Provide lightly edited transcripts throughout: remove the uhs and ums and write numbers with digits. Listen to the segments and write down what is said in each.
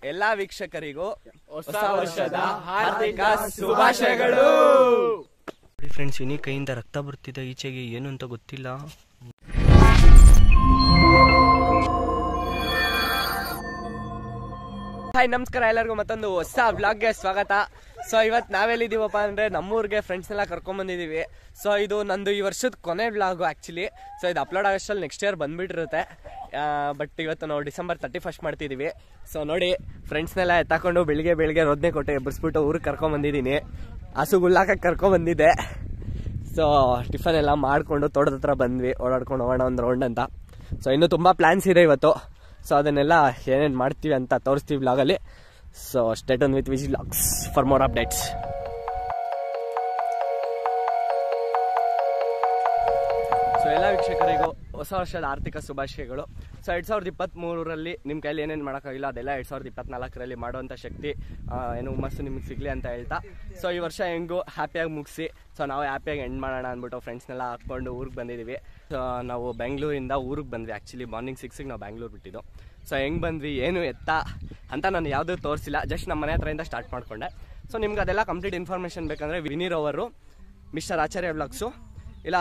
ಎಲ್ಲಾ ವೀಕ್ಷಕರಿಗೂ ಹೊಸ ವರ್ಷದ ಹಾರ್ದಿಕ ಶುಭಾಶಯಗಳು. ನೋಡಿ ಫ್ರೆಂಡ್ಸ್, ವಿನಿ ಕೈಯಿಂದ ರಕ್ತ ಬರ್ತಿದೆ ಈಚೆಗೆ, ಏನು ಅಂತ ಗೊತ್ತಿಲ್ಲ. ಹಾಯ್, ನಮಸ್ಕಾರ ಎಲ್ಲರಿಗೂ ಮತ್ತೊಂದು ಹೊಸ ವ್ಲಾಗ್ಗೆ ಸ್ವಾಗತ. ಸೊ ಇವತ್ತು ನಾವೆಲ್ಲಿದ್ದೀವಪ್ಪ ಅಂದರೆ ನಮ್ಮೂರಿಗೆ ಫ್ರೆಂಡ್ಸ್ನೆಲ್ಲ ಕರ್ಕೊಂಡ್ಬಂದಿದ್ದೀವಿ. ಸೊ ಇದು ನಂದು ಈ ವರ್ಷದ ಕೊನೆ ವ್ಲಾಗು ಆ್ಯಕ್ಚುಲಿ. ಸೊ ಇದು ಅಪ್ಲೋಡ್ ಆಗೋಷ್ಟರಲ್ಲಿ ನೆಕ್ಸ್ಟ್ ಇಯರ್ ಬಂದುಬಿಟ್ಟಿರುತ್ತೆ. ಬಟ್ ಇವತ್ತು ನಾವು ಡಿಸೆಂಬರ್ 31 ಮಾಡ್ತಿದ್ದೀವಿ. ಸೊ ನೋಡಿ, ಫ್ರೆಂಡ್ಸ್ನೆಲ್ಲ ಎತ್ತಾಕೊಂಡು ಬೆಳಿಗ್ಗೆ ರೋದನೆ ಕೊಟ್ಟೆ ಎಬ್ಬರಿಸ್ಬಿಟ್ಟು ಊರಿಗೆ ಕರ್ಕೊಂಬಂದಿದ್ದೀನಿ. ಹಸುಗುಳ್ಳಾಕಕ್ಕೆ ಕರ್ಕೊಂಬಂದಿದ್ದೆ. ಸೊ ಟಿಫನ್ ಎಲ್ಲ ಮಾಡಿಕೊಂಡು ತೋಟದ ಹತ್ರ ಬಂದ್ವಿ, ಓಡಾಡ್ಕೊಂಡು ಹೋಗೋಣ ಒಂದು ರೌಂಡ್ ಅಂತ. ಸೊ ಇನ್ನೂ ತುಂಬ ಪ್ಲ್ಯಾನ್ಸ್ ಇದೆ ಇವತ್ತು. ಸೊ ಅದನ್ನೆಲ್ಲ ಏನೇನು ಮಾಡ್ತೀವಿ ಅಂತ ತೋರಿಸ್ತೀವಿ ವ್ಲಾಗಲ್ಲಿ. So stay tune with Viji vlogs for more updates. So ಎಲ್ಲ ವೀಕ್ಷಕರಿಗೂ ಹೊಸ ವರ್ಷದ ಆರ್ಥಿಕ ಶುಭಾಶಯಗಳು. ಸೊ 2023ರಲ್ಲಿ ನಿಮ್ಮ ಕೈಲಿ ಏನೇನು ಮಾಡೋಕ್ಕಾಗಿಲ್ಲ ಅದೆಲ್ಲ 2024ರಲ್ಲಿ ಮಾಡುವಂಥ ಶಕ್ತಿ ಏನು ಹುಮ್ಮಸ್ಸು ನಿಮಗೆ ಸಿಗಲಿ ಅಂತ ಹೇಳ್ತಾ, ಸೊ ಈ ವರ್ಷ ಹೆಂಗೂ ಹ್ಯಾಪಿಯಾಗಿ ಮುಗಿಸಿ ಸೊ ನಾವು ಹ್ಯಾಪಿಯಾಗಿ ಎಂಡ್ ಮಾಡೋಣ ಅಂದ್ಬಿಟ್ಟು ಫ್ರೆಂಡ್ಸ್ನೆಲ್ಲ ಹಾಕ್ಕೊಂಡು ಊರಿಗೆ ಬಂದಿದ್ದೀವಿ. ಸೊ ನಾವು ಬೆಂಗಳೂರಿಂದ ಊರಿಗೆ ಬಂದ್ವಿ. ಆ್ಯಕ್ಚುಲಿ ಮಾರ್ನಿಂಗ್ 6ಗೆ ನಾವು ಬೆಂಗಳೂರು ಬಿಟ್ಟಿದ್ದು. ಸೊ ಹೆಂಗೆ ಬಂದ್ವಿ ಏನು ಎತ್ತ ಅಂತ ನಾನು ಯಾವುದೂ ತೋರಿಸಿಲ್ಲ, ಜಸ್ಟ್ ನಮ್ಮ ಮನೆ ಹತ್ರದಿಂದ ಸ್ಟಾರ್ಟ್ ಮಾಡಿಕೊಂಡೆ. ಸೊ ನಿಮ್ಗೆ ಅದೆಲ್ಲ ಕಂಪ್ಲೀಟ್ ಇನ್ಫಾರ್ಮೇಷನ್ ಬೇಕಂದರೆ ವಿನೀರ್ ಅವರು ಮಿಸ್ಟರ್ ಆಚಾರ್ಯ ವ್ಲಾಗ್ಸು ಇಲ್ಲ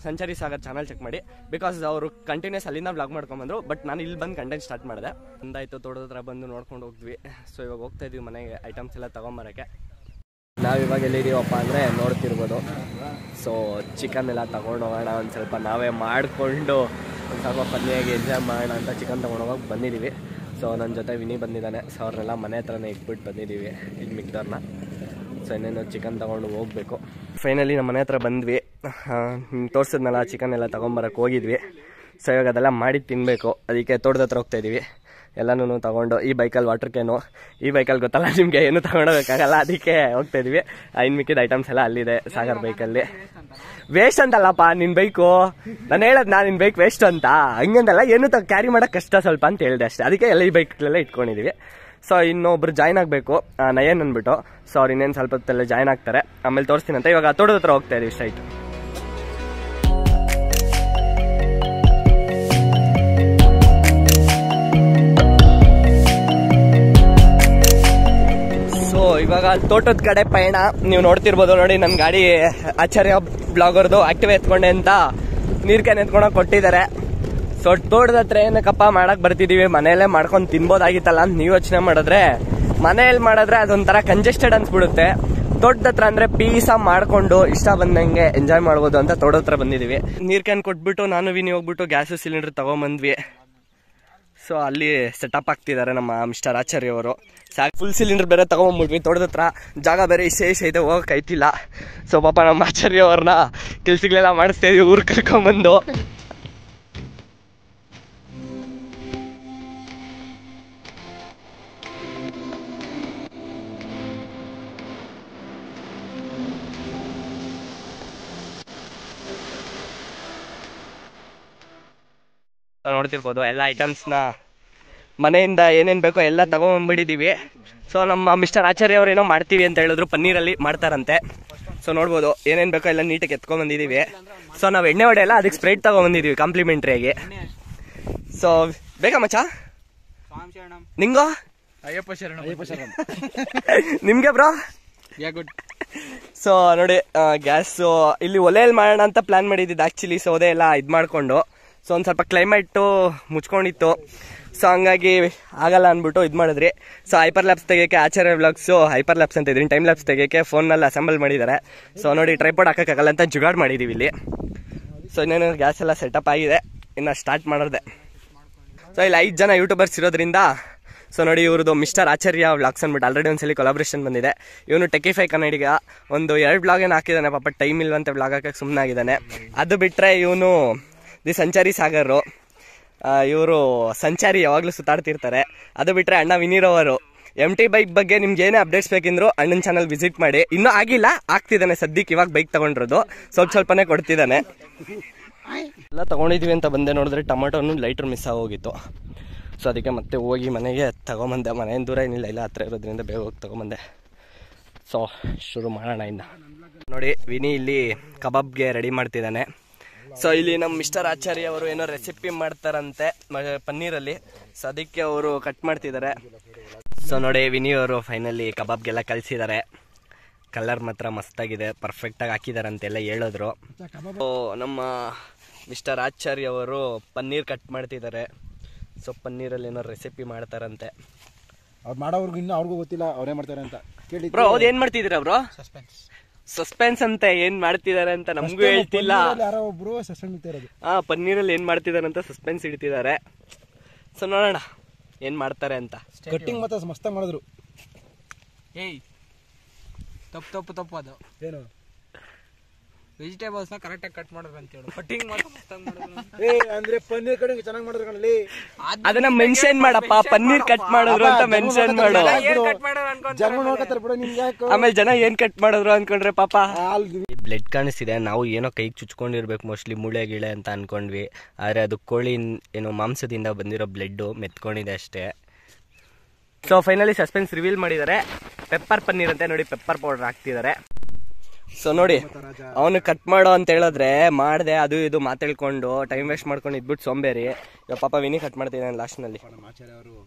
ಸಂಚಾರಿ ಸಾಗರ್ ಚಾನಲ್ ಚೆಕ್ ಮಾಡಿ. ಬಿಕಾಸ್ ಅವರು ಕಂಟಿನ್ಯೂಸ್ ಅಲ್ಲಿಂದ ವ್ಲಾಗ್ ಮಾಡ್ಕೊಂಬಂದರು. ಬಟ್ ನಾನು ಇಲ್ಲಿ ಬಂದು ಕಂಟೆಂಟ್ ಸ್ಟಾರ್ಟ್ ಮಾಡಿದೆ. ಒಂದಾಯಿತು, ತೋಟದ ಹತ್ರ ಬಂದು ನೋಡ್ಕೊಂಡು ಹೋಗ್ದ್ವಿ. ಸೊ ಇವಾಗ ಹೋಗ್ತಾ ಇದೀವಿ ಮನೆಗೆ ಐಟಮ್ಸ್ ಎಲ್ಲ ತೊಗೊಂಬರೋಕ್ಕೆ. ನಾವಿವಾಗ ಎಲ್ಲಿದ್ದೀವಪ್ಪ ಅಂದರೆ ನೋಡ್ತಿರ್ಬೋದು. ಸೊ ಚಿಕನ್ ಎಲ್ಲ ತೊಗೊಂಡು ಹೋಗೋಣ, ಒಂದು ಸ್ವಲ್ಪ ನಾವೇ ಮಾಡಿಕೊಂಡು ಒಂದು ಸ್ವಲ್ಪ ಫನ್ನಿಯಾಗಿ ಎಂಜಾಯ್ ಮಾಡೋಣ ಅಂತ ಚಿಕನ್ ತೊಗೊಂಡೋಗಕ್ಕೆ ಬಂದಿದ್ದೀವಿ. ಸೊ ನನ್ನ ಜೊತೆ ವಿನಿ ಬಂದಿದ್ದಾನೆ. ಸೊ ಅವ್ರನ್ನೆಲ್ಲ ಮನೆ ಹತ್ರನೇ ಇಟ್ಬಿಟ್ಟು ಬಂದಿದ್ದೀವಿ ಇಲ್ಲಿ ಮಿಕ್ದವ್ರನ್ನ. ಸೊ ಇನ್ನೇನು ಚಿಕನ್ ತೊಗೊಂಡು ಹೋಗಬೇಕು. ಫೈನಲಿ ನಮ್ಮ ಮನೆ ಹತ್ರ ಬಂದ್ವಿ. ತೋರಿಸಿದ್ನಲ್ಲ ಚಿಕನ್ ಎಲ್ಲ ತೊಗೊಂಬರಕ್ಕೆ ಹೋಗಿದ್ವಿ. ಸೊ ಇವಾಗ ಅದೆಲ್ಲ ಮಾಡಿ ತಿನ್ನಬೇಕು, ಅದಕ್ಕೆ ತೋಟದ ಹತ್ರ ಹೋಗ್ತಾಯಿದ್ದೀವಿ. ಎಲ್ಲನೂ ತೊಗೊಂಡು ಈ ಬೈಕಲ್ಲಿ ವಾಟರ್ ಕ್ಯಾನು, ಈ ಬೈಕಲ್ಲಿ ಗೊತ್ತಲ್ಲ ನಿಮಗೆ ಏನು ತೊಗೊಂಡೋಗೋಕ್ಕಾಗಲ್ಲ, ಅದಕ್ಕೆ ಹೋಗ್ತಾಯಿದ್ವಿ. ಇನ್ನು ಮಿಕ್ಕಿದ ಐಟಮ್ಸ್ ಎಲ್ಲ ಅಲ್ಲಿದೆ ಸಾಗರ್ ಬೈಕಲ್ಲಿ. ವೇಸ್ಟ್ ಅಂತಲ್ಲಪ್ಪ ನಿನ್ನ ಬೈಕು, ನಾನು ಹೇಳೋದು ನಿನ್ನ ಬೈಕ್ ವೇಸ್ಟ್ ಅಂತ ಹಂಗಂದಲ್ಲ, ಏನು ಕ್ಯಾರಿ ಮಾಡೋಕ್ಕೆ ಕಷ್ಟ ಸ್ವಲ್ಪ ಅಂತ ಹೇಳಿದೆ ಅಷ್ಟೇ. ಅದಕ್ಕೆ ಎಲ್ಲ ಈ ಬೈಕ್ಲೆಲ್ಲ ಇಟ್ಕೊಂಡಿದ್ದೀವಿ. ಸೊ ಇನ್ನೊಬ್ರು ಜಾಯ್ನ್ ಆಗಬೇಕು, ನಯನ್ ಅಂದ್ಬಿಟ್ಟು. ಸೊ ಅವ್ರು ಇನ್ನೇನು ಸ್ವಲ್ಪ ಹೊತ್ತಲ್ಲೇ ಜಾಯ್ನ್ ಆಗ್ತಾರೆ, ಆಮೇಲೆ ತೋರಿಸ್ತೀನಿ ಅಂತ. ಇವಾಗ ತೋಟದ ಹತ್ರ ಹೋಗ್ತಾ ಇದೀವಿ ಸ್ಟ್ರೈಟ್. ಸೊ ಇವಾಗ ತೋಟದ ಕಡೆ ಪಯಣ. ನೀವು ನೋಡ್ತಿರ್ಬೋದು ನೋಡಿ, ನನ್ನ ಗಾಡಿ ಆಚಾರ್ಯ ಬ್ಲಾಗರ್ದು ಆಕ್ಟಿವ್ ಎತ್ಕೊಂಡೆ ಅಂತ ನೀರು ಕ್ಯಾನ್ ಎತ್ಕೊಂಡೋಗಿ ಕೊಟ್ಟಿದ್ದಾರೆ. ಸೊ ತೋಟದ ಹತ್ರ ಏನಕ್ಕಪ್ಪ ಮಾಡಕ್ಕೆ ಬರ್ತಿದ್ದೀವಿ, ಮನೆಯಲ್ಲೇ ಮಾಡ್ಕೊಂಡು ತಿನ್ಬೋದಾಗಿತ್ತಲ್ಲ ಅಂತ ನೀವು ಯೋಚನೆ ಮಾಡಿದ್ರೆ, ಮನೆಯಲ್ಲಿ ಮಾಡಿದ್ರೆ ಅದೊಂಥರ ಕಂಜೆಸ್ಟೆಡ್ ಅನ್ಸ್ಬಿಡುತ್ತೆ. ತೋಟದ ಹತ್ರ ಅಂದರೆ ಪೀಸಾಗಿ ಮಾಡಿಕೊಂಡು ಇಷ್ಟ ಬಂದಂಗೆ ಎಂಜಾಯ್ ಮಾಡ್ಬೋದು ಅಂತ ತೋಟದ ಹತ್ರ ಬಂದಿದ್ದೀವಿ. ನೀರು ಕ್ಯಾನ್ ಕೊಟ್ಬಿಟ್ಟು ನಾನು ವಿನಿ ಹೋಗ್ಬಿಟ್ಟು ಗ್ಯಾಸ್ ಸಿಲಿಂಡರ್ ತೊಗೊಂಬಂದ್ವಿ. ಸೊ ಅಲ್ಲಿ ಸೆಟಪ್ ಆಗ್ತಿದ್ದಾರೆ ನಮ್ಮ ಮಿಸ್ಟರ್ ಆಚಾರ್ಯ ಅವರು. ಫುಲ್ ಸಿಲಿಂಡರ್ ಬೇರೆ ತೊಗೊಂಬಂದ್ಬಿಟ್ವಿ. ತೋಟದ ಹತ್ರ ಜಾಗ ಬೇರೆ ಇಷ್ಟೇ ಇದೆ, ಹೋಗಕ್ಕೆ ಐತಿಲ್ಲ. ಸೊ ಪಾಪ ನಮ್ಮ ಆಚಾರ್ಯ ಅವ್ರನ್ನ ಕೆಲ್ಸಗಳೆಲ್ಲ ಮಾಡಿಸ್ತಾ ಇದೀವಿ ಊರಿಗೆ ಕರ್ಕೊಂಬಂದು. ನೋಡ್ತಿರ್ಬೋದು ಎಲ್ಲ ಐಟಮ್ಸ್ನ ಮನೆಯಿಂದ ಏನೇನು ಬೇಕೋ ಎಲ್ಲ ತಗೊಂಡ್ಬಿಟ್ಟಿದ್ದೀವಿ. ಸೊ ನಮ್ಮ ಮಿಸ್ಟರ್ ಆಚಾರ್ಯ ಅವ್ರು ಏನೋ ಮಾಡ್ತೀವಿ ಅಂತ ಹೇಳಿದ್ರು, ಪನ್ನೀರಲ್ಲಿ ಮಾಡ್ತಾರಂತೆ. ಸೊ ನೋಡ್ಬೋದು ಏನೇನು ಬೇಕೋ ಎಲ್ಲ ನೀಟಾಗಿ ಎತ್ಕೊಂಡ್ಬಂದಿದ್ದೀವಿ. ಸೊ ನಾವು ಎಣ್ಣೆ ಹೊಡೆ ಎಲ್ಲ ಅದಕ್ಕೆ ಸ್ಪ್ರೈಟ್ ತೊಗೊಂಬಂದಿದ್ದೀವಿ ಕಾಂಪ್ಲಿಮೆಂಟ್ರಿಯಾಗಿ. ಸೊ ಬೇಕಾ ಮಚ್ಚ ನಿಂಗೋ? ಅಯ್ಯಪ್ಪ ಶರಣ. ನಿಮಗೆ ಬ್ರೋ? ಸೊ ನೋಡಿ, ಗ್ಯಾಸು ಇಲ್ಲಿ ಒಲೆಯಲ್ಲಿ ಮಾಡೋಣ ಅಂತ ಪ್ಲಾನ್ ಮಾಡಿದ್ದು ಆ್ಯಕ್ಚುಲಿ. ಸೊ ಅದೇ ಎಲ್ಲ ಇದು ಮಾಡಿಕೊಂಡು, ಸೊ ಒಂದು ಸ್ವಲ್ಪ ಕ್ಲೈಮೇಟು ಮುಚ್ಕೊಂಡಿತ್ತು. ಸೊ ಹಂಗಾಗಿ ಆಗಲ್ಲ ಅಂದ್ಬಿಟ್ಟು ಇದು ಮಾಡಿದ್ರಿ. ಸೊ ಹೈಪರ್ ಲ್ಯಾಪ್ಸ್ ತೆಗಿಯೋಕ್ಕೆ ಆಚಾರ್ಯ ವ್ಲಾಗ್ಸು ಹೈಪರ್ ಲ್ಯಾಪ್ಸ್ ಅಂತ ಇದ್ರಿ, ಟೈಮ್ ಲ್ಯಾಪ್ಸ್ ತೆಗಿಯೋಕ್ಕೆ ಫೋನಲ್ಲಿ ಅಸೆಂಬಲ್ ಮಾಡಿದ್ದಾರೆ. ಸೊ ನೋಡಿ, ಟ್ರೈಪಾಡ್ ಹಾಕೋಕ್ಕಾಗಲ್ಲ ಅಂತ ಜುಗಾಡ್ ಮಾಡಿದ್ದೀವಿ ಇಲ್ಲಿ. ಸೊ ಇನ್ನೇನು ಗ್ಯಾಸ್ ಎಲ್ಲ ಸೆಟಪ್ ಆಗಿದೆ, ಇನ್ನು ಸ್ಟಾರ್ಟ್ ಮಾಡೋದೆ. ಸೊ ಇಲ್ಲಿ 5 ಜನ ಯೂಟ್ಯೂಬರ್ಸ್ ಇರೋದ್ರಿಂದ, ಸೊ ನೋಡಿ ಇವ್ರದ್ದು ಮಿಸ್ಟರ್ ಆಚಾರ್ಯ ವ್ಲಾಗ್ಸ್ ಅಂದ್ಬಿಟ್ಟು ಆಲ್ರೆಡಿ ಒಂದ್ಸಲಿ ಕೊಲಾಬ್ರೇಷನ್ ಬಂದಿದೆ. ಇವನು ಟೆಕಿಫೈ ಕನ್ನಡಿಗ, ಒಂದು 2 ವ್ಲಾಗ್ ಏನು ಹಾಕಿದ್ದಾನೆ. ಪಾಪ ಟೈಮ್ ಇಲ್ವಂತೆ ವ್ಲಾಗ್ ಹಾಕಕ್ಕೆ ಸುಮ್ಮನೆ ಆಗಿದ್ದಾನೆ. ಅದು ಬಿಟ್ಟರೆ ಇವನು ದಿ ಸಂಚಾರಿ ಸಾಗರು, ಇವರು ಸಂಚಾರಿ ಯಾವಾಗಲೂ ಸುತ್ತಾಡ್ತಿರ್ತಾರೆ. ಅದು ಬಿಟ್ಟರೆ ಅಣ್ಣ ವಿನೀರ್ ಅವರು MT ಬೈಕ್ ಬಗ್ಗೆ ನಿಮ್ಗೆ ಏನೇ ಅಪ್ಡೇಟ್ಸ್ ಬೇಕಿದ್ರು ಅಣ್ಣನ ಚಾನಲ್ ವಿಸಿಟ್ ಮಾಡಿ. ಇನ್ನೂ ಆಗಿಲ್ಲ, ಆಗ್ತಿದ್ದಾನೆ ಸದ್ಯಕ್ಕೆ. ಇವಾಗ ಬೈಕ್ ತೊಗೊಂಡಿರೋದು ಸ್ವಲ್ಪನೇ ಕೊಡ್ತಿದ್ದಾನೆ. ಎಲ್ಲ ತೊಗೊಂಡಿದ್ವಿ ಅಂತ ಬಂದೆ, ನೋಡಿದ್ರೆ ಟೊಮೊಟೊನು ಲೈಟ್ರ್ ಮಿಸ್ ಆಗೋಗಿತ್ತು. ಸೊ ಅದಕ್ಕೆ ಮತ್ತೆ ಹೋಗಿ ಮನೆಗೆ ತೊಗೊಂಬಂದೆ. ಮನೆಯಿಂದ ದೂರ ಏನಿಲ್ಲ, ಇಲ್ಲ ಹತ್ರ ಇರೋದ್ರಿಂದ ಬೇಗ ಹೋಗಿ ತೊಗೊಂಬಂದೆ. ಸೊ ಶುರು ಮಾಡೋಣ ಇನ್ನು. ನೋಡಿ ವಿನಿ ಇಲ್ಲಿ ಕಬಾಬ್ಗೆ ರೆಡಿ ಮಾಡ್ತಿದ್ದಾನೆ. ಸೊ ಇಲ್ಲಿ ನಮ್ಮ ಮಿಸ್ಟರ್ ಆಚಾರ್ಯ ಅವರು ಏನೋ ರೆಸಿಪಿ ಮಾಡ್ತಾರಂತೆ ಪನ್ನೀರಲ್ಲಿ. ಸೊ ಅದಕ್ಕೆ ಅವರು ಕಟ್ ಮಾಡ್ತಿದ್ದಾರೆ. ಸೊ ನೋಡಿ ವಿನಿ ಅವರು ಫೈನಲಿ ಕಬಾಬ್ಗೆಲ್ಲ ಕಲಿಸಿದ್ದಾರೆ. ಕಲರ್ ಮಾತ್ರ ಮಸ್ತಾಗಿದೆ, ಪರ್ಫೆಕ್ಟಾಗಿ ಹಾಕಿದ್ದಾರೆ ಅಂತೆಲ್ಲ ಹೇಳಿದ್ರು. ನಮ್ಮ ಮಿಸ್ಟರ್ ಆಚಾರ್ಯ ಅವರು ಪನ್ನೀರ್ ಕಟ್ ಮಾಡ್ತಿದ್ದಾರೆ. ಸೊ ಪನ್ನೀರಲ್ಲಿ ಏನೋ ರೆಸಿಪಿ ಮಾಡ್ತಾರಂತೆ. ಅವ್ರು ಮಾಡೋರ್ಗು ಇನ್ನೂ ಅವ್ರಿಗೂ ಗೊತ್ತಿಲ್ಲ ಅವ್ರೇ ಮಾಡ್ತಾರೆ ಅಂತ ಕೇಳಿ. ಬ್ರೋ ಅವ್ರು ಏನ್ ಮಾಡ್ತಿದ್ದೀರಾ ಬ್ರೋ? ಸಸ್ಪೆನ್ಸ್ ಅಂತೆ ಏನ್ ಮಾಡ್ತಿದ್ದಾರೆ ಅಂತ ನಮಗೂ ಹೇಳ್ತಿಲ್ಲ. ಯಾರೋ ಒಬ್ರು ಸಸ್ಪೆನ್ಸ್ ಇರೋದು. ಪನ್ನೀರಲ್ಲಿ ಏನ್ ಮಾಡ್ತಿದ್ದಾರೆ ಅಂತ ಸಸ್ಪೆನ್ಸ್ ಇಡ್ತಿದ್ದಾರೆ. ಸೊ ನೋಡೋಣ ಏನ್ ಮಾಡ್ತಾರೆ ಅಂತ. ಕಟ್ಟಿಂಗ್ ಮತ್ತೆ ಮಸ್ತಾಗಿ ಮಾಡಿದ್ರು. ಏಯ್ ತಪ್ಪು ಅದು ಏನು ವೆಜಿಟೇಬಲ್ಸ್ ನ ಕರೆಕ್ಟಾಗಿ ಕಟ್ ಮಾಡೋದು ಅಂತ ಹೇಳು. ಕಟ್ಟಿಂಗ್ ಮಾತ್ರ ಮಸ್ತಾಗಿ ಮಾಡೋದು. ಅಂದ್ರೆ ಪನ್ನೀರ್ ಕಡೆ ಚೆನ್ನಾಗಿ ಮಾಡಿದ್ರು ಕಣಲ್ಲಿ. ಅದನ್ನ ಮೆನ್ಷನ್ ಮಾಡಪ್ಪ, ಪನ್ನೀರ್ ಕಟ್ ಮಾಡಿದ್ರು ಅಂತ ಮೆನ್ಷನ್ ಮಾಡು. ಜನ ನೋಡ್ಕೊತಾರೆ ಬಿಡು ನಿಮ್ಗೆ ಯಾಕೆ. ಆಮೇಲೆ ಜನ ಏನ್ ಕಟ್ ಮಾಡಿದ್ರು ಅನ್ಕೊಂಡ್ರೆ ಪಾಪ. ಬ್ಲಡ್ ಕಾಣಿಸ್ತಿದೆ. ನಾವು ಏನೋ ಕೈಗೆ ಚುಚ್ಕೊಂಡಿರ್ಬೇಕು ಮೋಸ್ಟ್ಲಿ ಮೂಳೆ ಗಿಳೆ ಅಂತ ಅನ್ಕೊಂಡ್ವಿ. ಆದ್ರೆ ಅದು ಕೋಳಿ ಏನೋ ಮಾಂಸದಿಂದ ಬಂದಿರೋ ಬ್ಲಡ್ ಮೆತ್ಕೊಂಡಿದೆ ಅಷ್ಟೇ. ಸೊ ಫೈನಲಿ ಸಸ್ಪೆನ್ಸ್ ರಿವೀಲ್ ಮಾಡಿದ್ದಾರೆ. ಪೆಪ್ಪರ್ ಪನ್ನೀರ್ ಅಂತ ನೋಡಿ, ಪೆಪ್ಪರ್ ಪೌಡರ್ ಹಾಕ್ತಿದ್ದಾರೆ. ಸೊ ನೋಡಿ ಅವನು ಕಟ್ ಮಾಡೋ ಅಂತ ಹೇಳಿದ್ರೆ ಮಾಡಿದೆ, ಅದು ಇದು ಮಾತಾಡ್ಕೊಂಡು ಟೈಮ್ ವೇಸ್ಟ್ ಮಾಡ್ಕೊಂಡು ಇದ್ಬಿಟ್ಟು ಸೋಂಬೇರಿ. ಇವಾಗ ಪಾಪ ವಿನಿ ಕಟ್ ಮಾಡ್ತಿದ್ದಾನೆ ಲಾಸ್ಟ್ ನಲ್ಲಿ.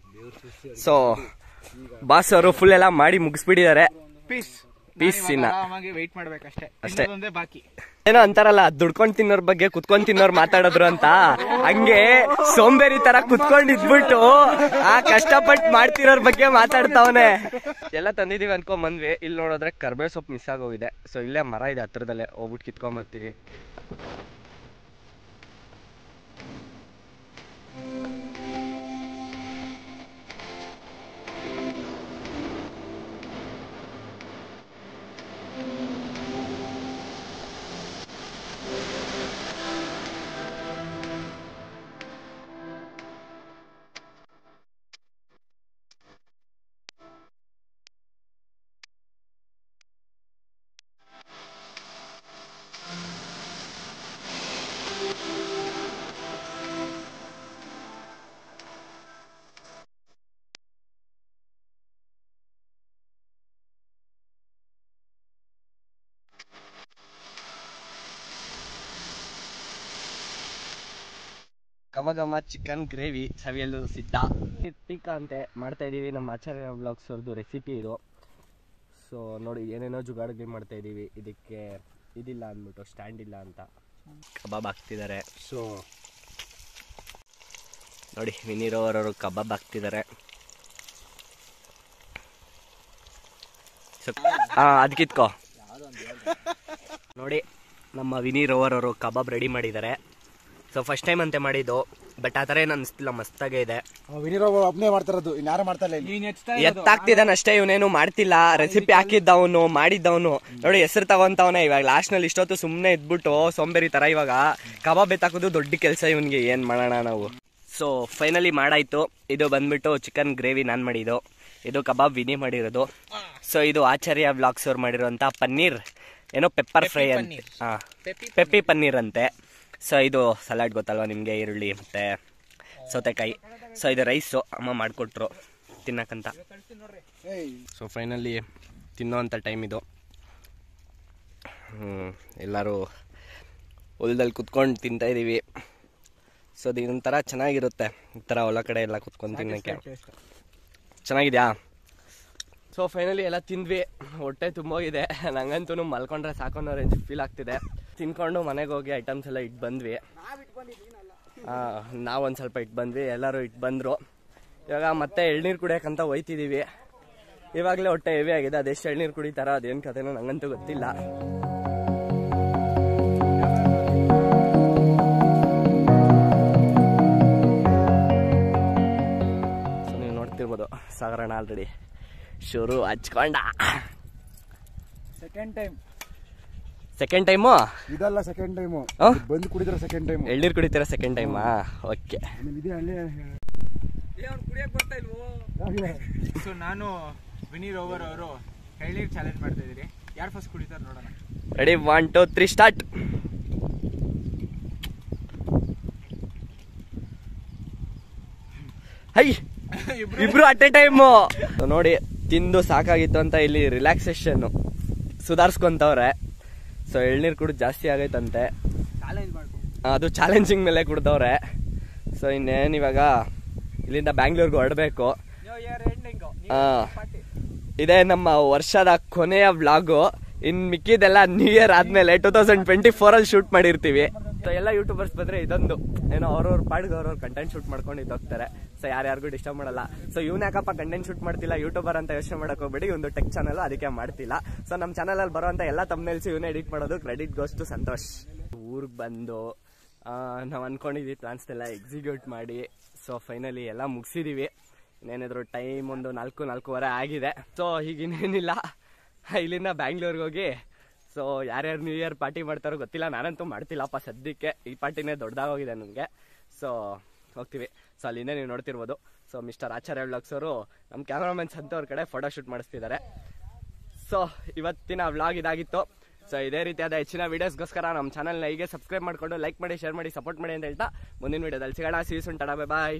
ಸೊ ಬಾಸ್ ಅವರು ಫುಲ್ ಎಲ್ಲ ಮಾಡಿ ಮುಗಿಸ್ಬಿಟ್ಟಿದ್ದಾರೆ. ಪೀಸ್ ವೆಯ್ಟ್ ಮಾಡ್ಬೇಕಷ್ಟೇ, ಅಷ್ಟೇ ಬಾಕಿ. ಏನೋ ಅಂತಾರಲ್ಲ, ದುಡ್ಕೊಂಡ್ ತಿನ್ನೋರ್ ಬಗ್ಗೆ ಕುತ್ಕೊಂಡ್ ತಿನ್ನೋರ್ ಮಾತಾಡಿದ್ರು ಅಂತ, ಹಂಗೆ ಸೋಂಬೇರಿ ತರ ಕುತ್ಕೊಂಡ್ ಇದ್ಬಿಟ್ಟು ಆ ಕಷ್ಟಪಟ್ಟು ಮಾಡ್ತಿರೋರ್ ಬಗ್ಗೆ ಮಾತಾಡ್ತಾವನೆ. ಎಲ್ಲ ತಂದಿದೀವಿ ಅನ್ಕೊಂಡ್ ಬಂದ್ವಿ. ಇಲ್ಲಿ ನೋಡಿದ್ರೆ ಕರ್ಬೇವ್ ಸೊಪ್ಪು ಮಿಸ್ ಆಗೋಗಿದೆ. ಸೊ ಇಲ್ಲೇ ಮರ ಇದೆ ಹತ್ರದಲ್ಲೇ, ಹೋಗ್ಬಿಟ್ಟು ಕಿತ್ಕೊಂಡ್ ಬರ್ತೀವಿ. ಘಮ ಚಿಕನ್ ಗ್ರೇವಿ ಸವಿಯಲು ಸಿದ್ಧ. ಟಿಕ್ಕಾ ಅಂತೆ ಮಾಡ್ತಾ ಇದೀವಿ. ನಮ್ಮ ಆಚಾರ್ಯ ವ್ಲಾಗ್ಸ್ ಅವ್ರದ್ದು ರೆಸಿಪಿ ಇದು. ಸೊ ನೋಡಿ ಏನೇನೋ ಜುಗಾಡುಗಳು ಮಾಡ್ತಾ ಇದೀವಿ. ಇದಕ್ಕೆ ಇದಿಲ್ಲ ಅಂದ್ಬಿಟ್ಟು, ಸ್ಟ್ಯಾಂಡ್ ಇಲ್ಲ ಅಂತ ಕಬಾಬ್ ಹಾಕ್ತಿದ್ದಾರೆ. ಸೊ ನೋಡಿ ವಿನಿರೋವರು ಕಬಾಬ್ ಹಾಕ್ತಿದ್ದಾರೆ. ಅದಕ್ಕಿತ್ಕೋ ನೋಡಿ ನಮ್ಮ ವಿನಿ ರೋವರ್ ಅವರು ಕಬಾಬ್ ರೆಡಿ ಮಾಡಿದ್ದಾರೆ. ಸೊ ಫಸ್ಟ್ ಟೈಮ್ ಅಂತೆ ಮಾಡಿದ್ದು, ಬಟ್ ಆ ಥರ ಏನು ಅನಿಸ್ತಿಲ್ಲ, ಮಸ್ತಾಗೇ ಇದೆ. ಒಬ್ಬನೇ ಮಾಡ್ತಾರದು, ಇನ್ಯಾರು ಮಾಡ್ತಾ ಇಲ್ಲ. ಎತ್ತಾಗ್ತಿದ್ದಾನೆ ಅಷ್ಟೇ, ಇವನೇನು ಮಾಡ್ತಿಲ್ಲ. ರೆಸಿಪಿ ಹಾಕಿದ್ದವನು, ಮಾಡಿದ್ದವನು ನೋಡಿ ಹೆಸರು ತಗೊಂತವನೇ. ಇವಾಗ ಲಾಸ್ಟ್ ನಲ್ಲಿ ಇಷ್ಟೊತ್ತು ಸುಮ್ಮನೆ ಇದ್ಬಿಟ್ಟು ಸೋಂಬೇರಿ ತರ ಇವಾಗ ಕಬಾಬ್ ಎತ್ತಾಕೋದು ದೊಡ್ಡ ಕೆಲಸ ಇವನ್ಗೆ. ಏನ್ ಮಾಡೋಣ ನಾವು. ಸೊ ಫೈನಲಿ ಮಾಡಾಯ್ತು. ಇದು ಬಂದ್ಬಿಟ್ಟು ಚಿಕನ್ ಗ್ರೇವಿ ನಾನು ಮಾಡಿದ್ದು, ಇದು ಕಬಾಬ್ ವಿನಿ ಮಾಡಿರೋದು. ಸೊ ಇದು ಆಚಾರ್ಯ ವ್ಲಾಗ್ಸ್ ಅವ್ರು ಮಾಡಿರೋಂಥ ಪನ್ನೀರ್ ಏನೋ ಪೆಪ್ಪರ್ ಫ್ರೈ ಅಂತ, ಪೆಪ್ಪಿ ಪನ್ನೀರ್ ಅಂತೆ. ಸೊ ಇದು ಸಲಾಡ್ ಗೊತ್ತಲ್ವ ನಿಮಗೆ, ಈರುಳ್ಳಿ ಮತ್ತು ಸೌತೆಕಾಯಿ. ಸೊ ಇದು ರೈಸು ಅಮ್ಮ ಮಾಡಿಕೊಟ್ರು ತಿನ್ನಕ್ಕಂತ. ಸೊ ಫೈನಲಿ ತಿನ್ನೋವಂಥ ಟೈಮ್ ಇದು. ಎಲ್ಲರೂ ಹೊಲದಲ್ಲಿ ಕುತ್ಕೊಂಡು ತಿಂತಾಯಿದ್ದೀವಿ. ಸೊ ಅದು ಇದೊಂಥರ ಚೆನ್ನಾಗಿರುತ್ತೆ, ಈ ಥರ ಹೊಲ ಕಡೆ ಎಲ್ಲ ಕುತ್ಕೊಂಡು ತಿನ್ನೋಕ್ಕೆ ಚೆನ್ನಾಗಿದೆಯಾ. ಸೊ ಫೈನಲಿ ಎಲ್ಲ ತಿಂದ್ವಿ, ಹೊಟ್ಟೆ ತುಂಬೋಗಿದೆ. ನಂಗಂತೂ ಮಲ್ಕೊಂಡ್ರೆ ಸಾಕೋನೋ ರೇಂಜ್ ಫೀಲ್ ಆಗ್ತಿದೆ. ತಿನ್ಕೊಂಡು ಮನೆಗೆ ಹೋಗಿ ಐಟಮ್ಸ್ ಎಲ್ಲ ಇಟ್ಟು ಬಂದ್ವಿ. ನಾವೊಂದು ಸ್ವಲ್ಪ ಇಟ್ಟು ಬಂದ್ವಿ, ಎಲ್ಲರೂ ಇಟ್ಟು ಬಂದರು. ಇವಾಗ ಮತ್ತೆ ಎಳ್ನೀರು ಕುಡಿಯೋಕ್ಕಂತ ಹೋಯ್ತಿದ್ದೀವಿ. ಇವಾಗಲೇ ಹೊಟ್ಟೆ ಹೆವಿ ಆಗಿದೆ. ಅದೆಷ್ಟು ಎಳ್ನೀರು ಕುಡಿತಾರ ಅದೇನು ಕಥೆನೋ ನಂಗಂತೂ ಗೊತ್ತಿಲ್ಲ. ಸೊ ನೀವು ನೋಡ್ತಿರ್ಬೋದು ಸಾಗರಣ ಆಲ್ರೆಡಿ ಶುರು ಹಚ್ಕೊಂಡ. ಸೆಕೆಂಡ್ ಟೈಮು ಇದಲ್ಲ, ಸೆಕೆಂಡ್ ಟೈಮು ಬಂದು ಕುಡಿದ್ರೆ ಸೆಕೆಂಡ್ ಟೈಮ್ ಎಳ್ನೀರು ಕುಡಿತೀರಾ ಸೆಕೆಂಡ್ ಟೈಮಾ? ಓಕೆ. ಸೊ ನಾನು ವಿನಿ ರೋವರ್ ಅವರು ಎಳ್ನೀರು ಚಾಲೆಂಜ್ ಮಾಡ್ತಾ ಇದ್ದೀರಿ. ಯಾರು ಫಸ್ಟ್ ಕುಡಿತಾರೆ ನೋಡೋಣ. Ready, 1 2 3 start. ಹೈ ಇಬ್ರು ಅಟ್ ಎ ಟೈಮು. ನೋಡಿ ತಿಂದು ಸಾಕಾಗಿತ್ತು ಅಂತ ಇಲ್ಲಿ ರಿಲ್ಯಾಕ್ಸೇಷನ್ ಸುಧಾರಿಸ್ಕೊಂತವ್ರೆ. ಸೊ ಎಳ್ನೀರು ಕುಡಿದು ಜಾಸ್ತಿ ಆಗೈತಂತೆ. ಅದು ಚಾಲೆಂಜಿಂಗ್ ಮೇಲೆ ಕುಡ್ದವ್ರೆ. ಸೊ ಇನ್ನೇನು ಇವಾಗ ಇಲ್ಲಿಂದ ಬ್ಯಾಂಗ್ಳೂರ್ಗೆ ಹೊರಡಬೇಕು. ಇದೇ ನಮ್ಮ ವರ್ಷದ ಕೊನೆಯ ವ್ಲಾಗು. ಇನ್ನು ಮಿಕ್ಕಿದೆಲ್ಲ ನ್ಯೂ ಇಯರ್ ಆದ್ಮೇಲೆ 2024 ಶೂಟ್ ಮಾಡಿರ್ತೀವಿ. ಸೊ ಎಲ್ಲ ಯೂಟ್ಯೂಬರ್ಸ್ ಬಂದ್ರೆ ಇದೊಂದು ಏನೋ ಅವ್ರವ್ರ ಪಾಡ್ಗೆ ಅವ್ರವ್ರ ಕಂಟೆಂಟ್ ಶೂಟ್ ಮಾಡ್ಕೊಂಡು ಇದ್ದೋಗ್ತಾರೆ. ಸೊ ಯಾರ್ಯಾರಿಗೂ ಡಿಸ್ಟರ್ಬ್ ಮಾಡಲ್ಲ. ಸೊ ಇವ್ನ ಯಾಕಪ್ಪ ಕಂಟೆಂಟ್ ಶೂಟ್ ಮಾಡ್ತಿಲ್ಲ ಯೂಟ್ಯೂಬರ್ ಅಂತ ಯೋಚನೆ ಮಾಡಕ್ ಹೋಗ್ಬೇಡಿ. ಒಂದು ಟೆಕ್ ಚಾನಲ್, ಅದಕ್ಕೆ ಮಾಡ್ತಿಲ್ಲ. ಸೊ ನಮ್ಮ ಚಾನಲ್ ಅಲ್ಲಿ ಬರುವಂತ ಎಲ್ಲ ತಮ್ಮನೇಲ್ಸಿ ಇವನ್ನ ಎಡಿಟ್ ಮಾಡೋದು. Credit goes to Santosh. ಊರಿಗೆ ಬಂದು ನಾವು ಅನ್ಕೊಂಡಿದ್ವಿ ಪ್ಲಾನ್ಸ್ ಎಲ್ಲ ಎಕ್ಸಿಕ್ಯೂಟ್ ಮಾಡಿ ಸೊ ಫೈನಲಿ ಎಲ್ಲ ಮುಗಿಸಿದೀವಿ. ಇನ್ನೇನಿದ್ರು ಟೈಮ್ ಒಂದು 4-4:15 ಆಗಿದೆ. ಸೊ ಈಗಿನ್ನೇನಿಲ್ಲ, ಇಲ್ಲಿಂದ ಬ್ಯಾಂಗ್ಳೂರ್ಗೆ ಹೋಗಿ ಸೊ ಯಾರ್ಯಾರು ನ್ಯೂ ಇಯರ್ ಪಾರ್ಟಿ ಮಾಡ್ತಾರೋ ಗೊತ್ತಿಲ್ಲ. ನಾನಂತೂ ಮಾಡ್ತಿಲ್ಲಪ್ಪ ಸದ್ಯಕ್ಕೆ. ಈ ಪಾರ್ಟಿನೇ ದೊಡ್ಡದಾಗೋಗಿದೆ ನನಗೆ. ಸೊ ಹೋಗ್ತೀವಿ. ಸೊ ಅಲ್ಲಿಂದ ನೀವು ನೋಡ್ತಿರ್ಬೋದು. ಸೊ ಮಿಸ್ಟರ್ ಆಚಾರ್ಯ ವ್ಲಾಗ್ಸ್ ಅವರು ನಮ್ಮ ಕ್ಯಾಮ್ರಾಮನ್ ಸಂತವ್ರ ಕಡೆ ಫೋಟೋ ಶೂಟ್ ಮಾಡಿಸ್ತಿದ್ದಾರೆ. ಸೊ ಇವತ್ತಿನ ವ್ಲಾಗ್ ಇದಾಗಿತ್ತು. ಸೊ ಇದೇ ರೀತಿಯಾದ ಹೆಚ್ಚಿನ ವೀಡಿಯೋಸ್ಗೋಸ್ಕರ ನಮ್ಮ ಚಾನಲ್ನ ಹೀಗೆ ಸಬ್ಸ್ಕ್ರೈಬ್ ಮಾಡಿಕೊಂಡು ಲೈಕ್ ಮಾಡಿ, ಶೇರ್ ಮಾಡಿ, ಸಪೋರ್ಟ್ ಮಾಡಿ ಅಂತ ಹೇಳ್ತಾ ಮುಂದಿನ ವೀಡಿಯೋದಲ್ಲಿ ಸಿಗೋಣ. ಸೀಸ್ ಉಂಟಾಡ, ಬಾಯ್.